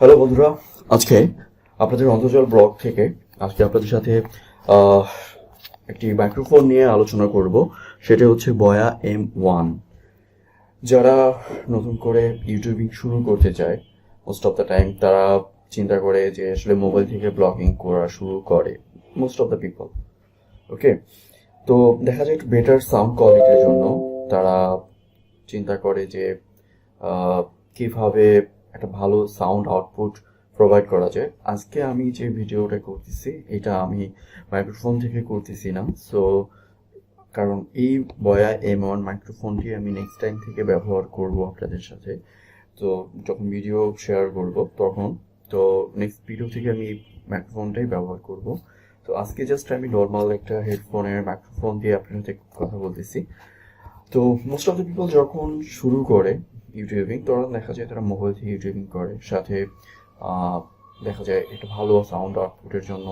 Hello বন্ধুরা, আজকে আপনাদের অন্তর্জাল ব্লগ থেকে আজকে আপনাদের সাথে একটি মাইক্রোফোন নিয়ে আলোচনা করব। সেটা হচ্ছে বয়া M1। যারা নতুন করে ইউটিউবিং শুরু করতে চায়, মোস্ট অফ দ্য টাইম তারা চিন্তা করে যে আসলে মোবাইল থেকে ব্লগিং করা শুরু করে মোস্ট অফ দ্য পিপল। ওকে, তো দেখা যায় একটু বেটার সাউন্ড কোয়ালিটির জন্য তারা চিন্তা করে যে কিভাবে একটা ভালো সাউন্ড আউটপুট প্রোভাইড করা যায়। আজকে আমি যে ভিডিওটা করতেছি এটা আমি মাইক্রোফোন থেকে করতেছি না, সো কারণ এই বয়া M1 মাইক্রোফোনটি আমি নেক্সট টাইম থেকে ব্যবহার করব আপনাদের সাথে। তো যখন ভিডিও শেয়ার করব তখন, তো নেক্সট ভিডিও থেকে আমি এই মাইক্রোফোনটাই ব্যবহার করব। তো আজকে জাস্ট আমি নর্মাল একটা হেডফোনের মাইক্রোফোন দিয়ে আপনার সাথে কথা বলতেছি। তো মোস্ট অফ দ্য পিপল যখন শুরু করে ইউটিউবিং, তখন দেখা যায় তারা মোবাইল থেকে ইউটিউবিং করে, সাথে দেখা যায় একটা ভালো সাউন্ড আউটপুটের জন্য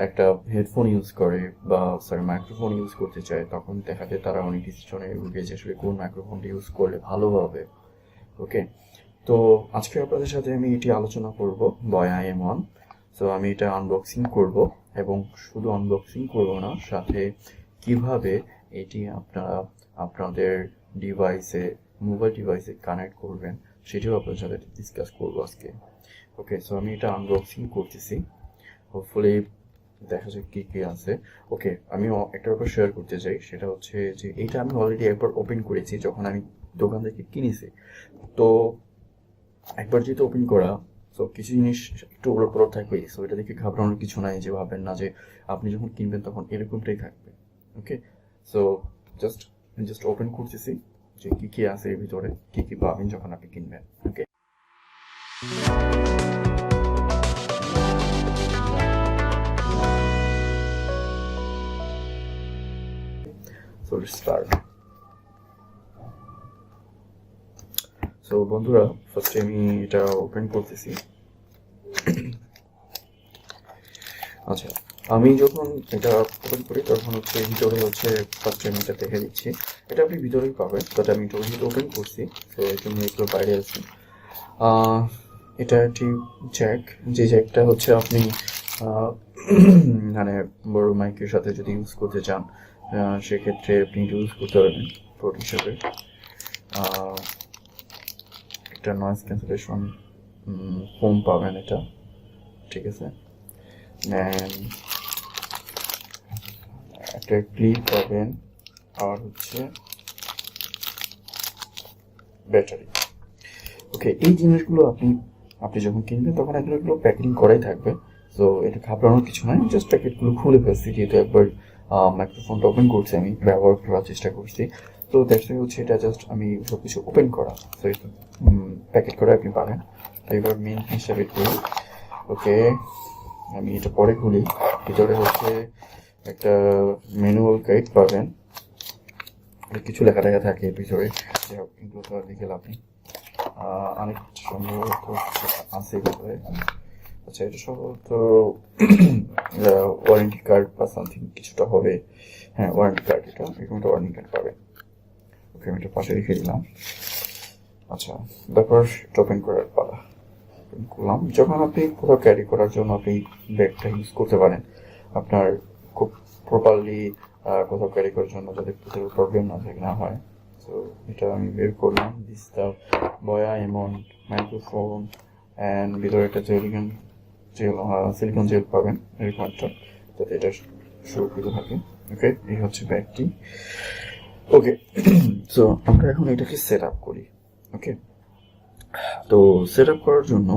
একটা হেডফোন ইউজ করে বা মাইক্রোফোন ইউজ করতে চায়। তখন দেখা যায় তারা অনেক ডিসিশনে ভুগে যে আসলে কোন মাইক্রোফোনটা ইউজ করলে ভালো হবে। ওকে, তো আজকে আপনাদের সাথে আমি এটি আলোচনা করব, বয়া M1। সো আমি এটা আনবক্সিং করব, এবং শুধু আনবক্সিং করব না, সাথে কিভাবে এটি আপনারা আপনাদের ডিভাইসে, মোবাইল ডিভাইসে কানেক্ট করবেন সেটিও আপনাদের সাথে ডিসকাস করবো আজকে। ওকে, সো আমি এটা আনবক্সিং করতেছি, হোপফুলি দেখা যাক কী কী আছে। ওকে, আমি একটা ব্যাপার শেয়ার করতে চাই, সেটা হচ্ছে যে এইটা আমি অলরেডি একবার ওপেন করেছি যখন আমি দোকান থেকে কিনেছি। তো একবার যেহেতু ওপেন করা, সো কিছু জিনিস একটু ওলটপালট থাকবে। সো এটা দেখে ঘাবড়ানোর কিছু নাই, যে ভাবেন না যে আপনি যখন কিনবেন তখন এরকমটাই থাকবে। ওকে, সো জাস্ট ওপেন করতেছি যে কী কী আছে এর ভিতরে, কী কী পাবেন যখন আপনি কিনবেন। ওকে, সো লেটস স্টার্ট। সো বন্ধুরা, ফার্স্টে আমি এটা ওপেন করতেছি। আচ্ছা, আমি যখন এটা ওপেন করি তখন হচ্ছে ভিতরে হচ্ছে ফার্স্টে আমি এটা দেখে দিচ্ছি। এটা আপনি ভিতরেই পাবেন, বাট আমি এটা ওপেন করছি, তো এর জন্য এগুলো বাইরে আছে। এটা একটি জ্যাক, যে জ্যাকটা হচ্ছে আপনি মানে বড় মাইকের সাথে যদি ইউজ করতে চান সেক্ষেত্রে আপনি ইউজ করতে পারবেন পোর্ট হিসাবে। একটা নয়েজ ক্যান্সেলেশন ফোম পাবেন এটা, ঠিক আছে। একটা ক্লিপ পাবেন, আর হচ্ছে ব্যাটারি। ওকে, এই জিনিসগুলো আপনি যখন কিনবেন তখন এগুলো প্যাকেটিং করাই থাকবে। সো এটা ঘাবড়ানোর কিছু নয়, জাস্ট প্যাকেটগুলো খুলে ফেলছি, যেহেতু একবার মাইক্রোফোনটা ওপেন করছি, আমি ব্যবহার করার চেষ্টা করছি। তো দেখা হচ্ছে এটা জাস্ট আমি সব কিছু ওপেন করা, তো এটা প্যাকেট করে আপনি পাবেন। এবার মেন হিসাবে করি। ওকে, আমি এটা পরে খুলি। ভিতরে হচ্ছে একটা ম্যানুয়াল গাইড পাবেন, কিছু লেখা থাকে ভিতরে, যাই হোক এগুলো তো আর লিখে লাভ নেই। অনেক সম্ভবত আছে ভিতরে। আচ্ছা, এটা সম্ভবত ওয়ারেন্টি কার্ড বা সামথিং কিছুটা হবে। হ্যাঁ, ওয়ারেন্টি কার্ড, এটা এরকম একটা ওয়ারেন্টি কার্ড পাবে। ওকে, আমি এটা পাশে রেখে দিলাম। আচ্ছা, তারপর ওপেন করার পালা। ওপেন করলাম। যখন আপনি কোথাও ক্যারি করার জন্য আপনি ব্যাগটা ইউজ করতে পারেন, আপনার খুব প্রপারলি কোথাও ক্যারি করার জন্য, যাতে কোথাও প্রবলেম না হয়। তো এটা আমি বের করলাম। দিস দ্য বয়া M1 মাইক্রোফোন, অ্যান্ড ভিতরে একটা সিলিকন জেল পাবেন এরকম একটা, যাতে এটা সুরক্ষিত থাকে। ওকে, এই হচ্ছে ব্যাগটি। ওকে, সো আমরা এখন এটাকে সেট আপ করি। ওকে, তো সেট আপ করার জন্য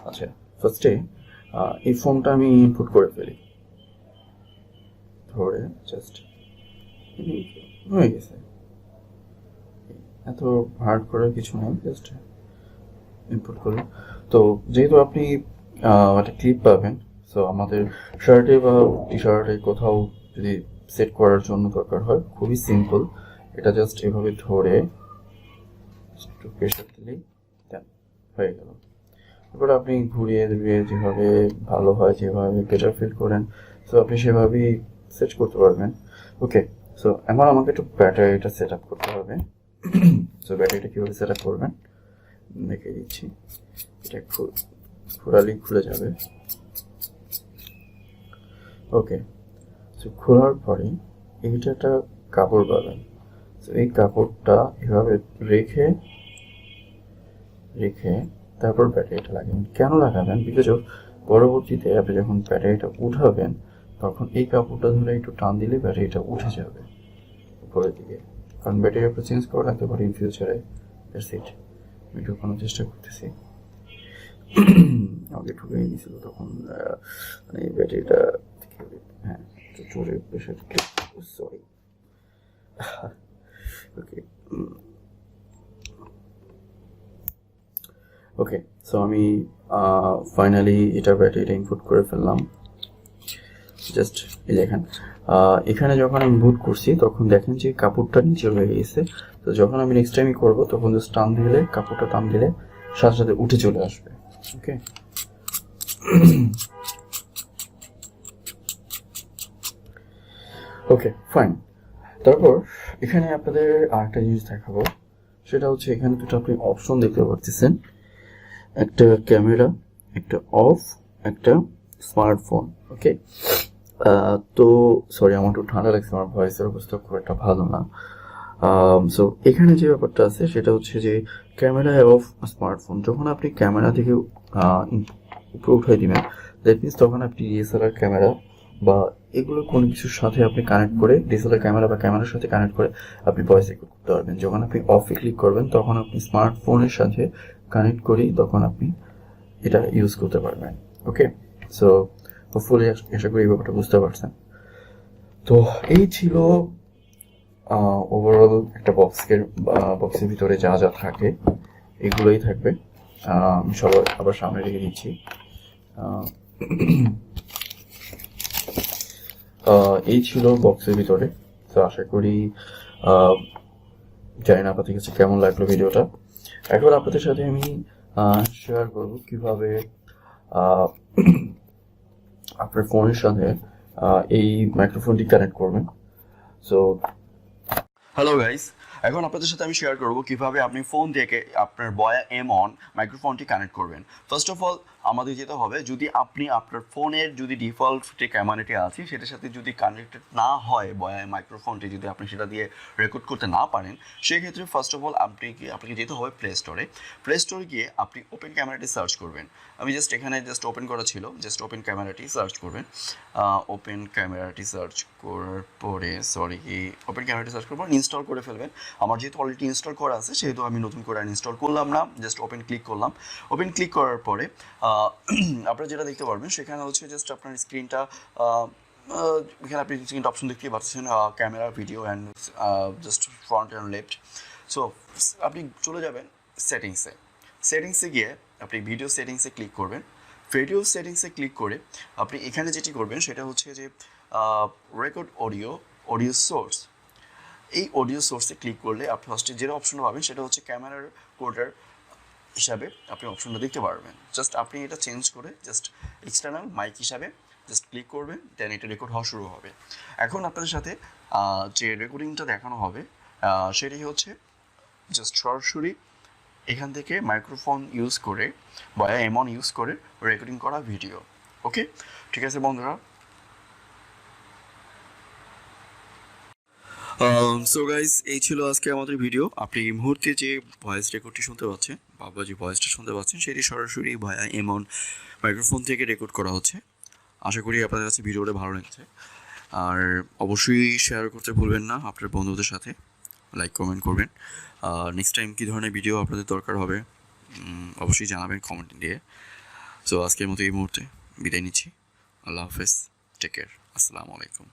আচ্ছা, ফার্স্টে এই ফোনটা আমি ইনপুট করে ফেলি, ধরে জাস্ট হয়ে গেছে। এত হার্ড করার কিছু নেই, জাস্ট ইনপুট করি। তো যেহেতু আপনি একটা ক্লিপ পাবেন, সো আমাদের শার্টে বা টি শার্টে কোথাও যদি সেট করার জন্য দরকার হয়, খুবই সিম্পল। এটা জাস্ট এভাবে ধরে একটু প্রেশার দিলেই দেন হয়ে গেল। এরপর আপনি ঘুরিয়ে ঘুরিয়ে যেভাবে ভালো হয়, যেভাবে বেটার ফিল করেন, সো আপনি সেভাবেই সেট করতে পারবেন। ওকে, সো এখন আমাকে একটু ব্যাটারিটা সেট আপ করতে হবে। সো ব্যাটারিটা কীভাবে সেট আপ করবেন দেখে দিচ্ছি। এটা ঘোরালেই খুলে যাবে। ওকে, সো খোলার পরে এইটা একটা কাপড় পাবেন। তো এই কাপড়টা এভাবে রেখে রেখে তারপর ব্যাটারিটা লাগাবেন। কেন লাগাবেন? বিকজ অফ পরবর্তীতে আপনি যখন ব্যাটারিটা উঠাবেন তখন এই কাপড়টা ধরে একটু টান দিলে ব্যাটারিটা উঠে যাবে উপরের দিকে, কারণ ব্যাটারি আপনি চেঞ্জ করে রাখতে পারি ইন ফিউচারে। That's it. আমি ঢুকানোর চেষ্টা করতেছি। আমাকে ঢুকে গেছিল তখন, মানে ব্যাটারিটা, হ্যাঁ জোরে প্রেশার, সরি। ওকে ওকে, সো আমি ফাইনালি এটা ব্যাটারিটা ইনপুট করে ফেললাম। জাস্ট এই দেখেন, এখানে যখন আমি ইনপুট করছি তখন দেখেন যে কাপড়টা নিচে হয়ে গেছে। তো যখন আমি নেক্সট টাইমই করবো তখন জাস্ট টান দিলে, কাপড়টা টান দিলে সাথে সাথে উঠে চলে আসবে। ওকে, ওকে ফাইন। তারপর এখানে আপনাদের আরেকটা জিনিস দেখাবো, সেটা হচ্ছে এখানে দুটো আপনি অপশন দেখতে পাচ্ছেন, একটা ক্যামেরা, একটা অফ, একটা স্মার্টফোন। ওকে, তো সরি আমার একটু ঠান্ডা লাগছে, আমার ভয়েসের অবস্থা খুব একটা ভালো না। সো এখানে যে ব্যাপারটা আছে সেটা হচ্ছে যে ক্যামেরা অফ স্মার্টফোন, যখন আপনি ক্যামেরা থেকে উপরে উঠাই দিবেন, দ্যাট মিনস তখন আপনি ডিএসএলআর ক্যামেরা বা এগুলো কোনো কিছুর সাথে আপনি কানেক্ট করে, ডিএসএলআর ক্যামেরা বা ক্যামেরার সাথে কানেক্ট করে আপনি ভয়েস রেকর্ড করতে পারবেন। যখন আপনি অফে ক্লিক করবেন তখন আপনি স্মার্টফোনের সাথে কানেক্ট করেই তখন আপনি এটা ইউজ করতে পারবেন। ওকে, সো হোপফুলি আশা করি এই ব্যাপারটা বুঝতে পারছেন। তো এই ছিল ওভারঅল একটা বক্সের ভিতরে যা যা থাকে এগুলোই থাকবে। আমি সবার আবার সামনে রেখে দিচ্ছি। এই ছিল বক্সের ভিতরে। তো আশা করি জানি না আপনাদের কাছে কেমন লাগলো ভিডিওটা। এখন আপনাদের সাথে আমি শেয়ার করবো কিভাবে আপনার ফোনের সাথে এই মাইক্রোফোনটি কানেক্ট করবেন। সো হ্যালো গাইস, এখন আপনাদের সাথে আমি শেয়ার করব কিভাবে আপনি ফোন থেকে আপনার বয়া M1 মাইক্রোফোনটি কানেক্ট করবেন। ফার্স্ট অফ অল আমাদের যেতে হবে, যদি আপনি আপনার ফোনের যদি ডিফল্ট যে ক্যামেরাটি আছে সেটার সাথে যদি কানেক্টেড না হয় বয়া মাইক্রোফোনটি, যদি আপনি সেটা দিয়ে রেকর্ড করতে না পারেন, সেক্ষেত্রে ফার্স্ট অফ অল আপনাকে যেতে হবে প্লে স্টোরে গিয়ে আপনি ওপেন ক্যামেরাটি সার্চ করবেন। আমি জাস্ট এখানে ওপেন করা ছিল, জাস্ট ওপেন ক্যামেরাটি সার্চ করবেন। ওপেন ক্যামেরাটি সার্চ করার পরে ওপেন ক্যামেরাটি সার্চ করবেন, ইনস্টল করে ফেলবেন। আমার যেহেতু অলরেডি ইনস্টল করা আছে সেহেতু আমি নতুন করে ইনস্টল করলাম না, জাস্ট ওপেন ক্লিক করলাম। ওপেন ক্লিক করার পরে আপনারা যেটা দেখতে পারবেন সেখানে হচ্ছে জাস্ট আপনার স্ক্রিনটা, এখানে আপনি তিনটা অপশন দেখতে পাচ্ছেন, camera, video and just front and left. So আপনি চলে যাবেন সেটিংসে গিয়ে আপনি ভিডিও সেটিংসে ক্লিক করবেন। ভিডিও সেটিংসে ক্লিক করে আপনি এখানে যেটি করবেন সেটা হচ্ছে যে রেকর্ড অডিও সোর্স। এই অডিও সোর্সে ক্লিক করলে আপনি ফার্স্টে যেটা অপশনটা পাবেন সেটা হচ্ছে ক্যামেরার কোডার হিসাবে আপনি অপশনটা দেখতে পারবেন। জাস্ট আপনি এটা চেঞ্জ করে জাস্ট এক্সটার্নাল মাইক হিসাবে জাস্ট ক্লিক করবেন, দেন এটা রেকর্ড হওয়া শুরু হবে। এখন আপনাদের সাথে যে রেকর্ডিংটা দেখানো হবে সেটি হচ্ছে জাস্ট সরাসরি এখান থেকে মাইক্রোফোন ইউজ করে বা M1 ইউজ করে রেকর্ডিং করা ভিডিও। ওকে, ঠিক আছে বন্ধুরা। সো গাইস, এই ছিল আজকে আমাদের ভিডিও। আপনি এই মুহূর্তে যে ভয়েস রেকর্ডটি শুনতে পাচ্ছেন বা যে ভয়েসটা শুনতে পাচ্ছেন সেটি সরাসরি ভায়া M1 মাইক্রোফোন থেকে রেকর্ড করা হচ্ছে। আশা করি আপনাদের কাছে ভিডিওটা ভালো লাগছে, আর অবশ্যই শেয়ার করতে ভুলবেন না আপনার বন্ধুদের সাথে, লাইক কমেন্ট করবেন। নেক্সট টাইম কী ধরনের ভিডিও আপনাদের দরকার হবে অবশ্যই জানাবেন কমেন্ট দিয়ে। সো আজকের মতো এই মুহূর্তে বিদায় নিচ্ছি। আল্লাহ হাফেজ, টেক কেয়ার, আসসালামু আলাইকুম।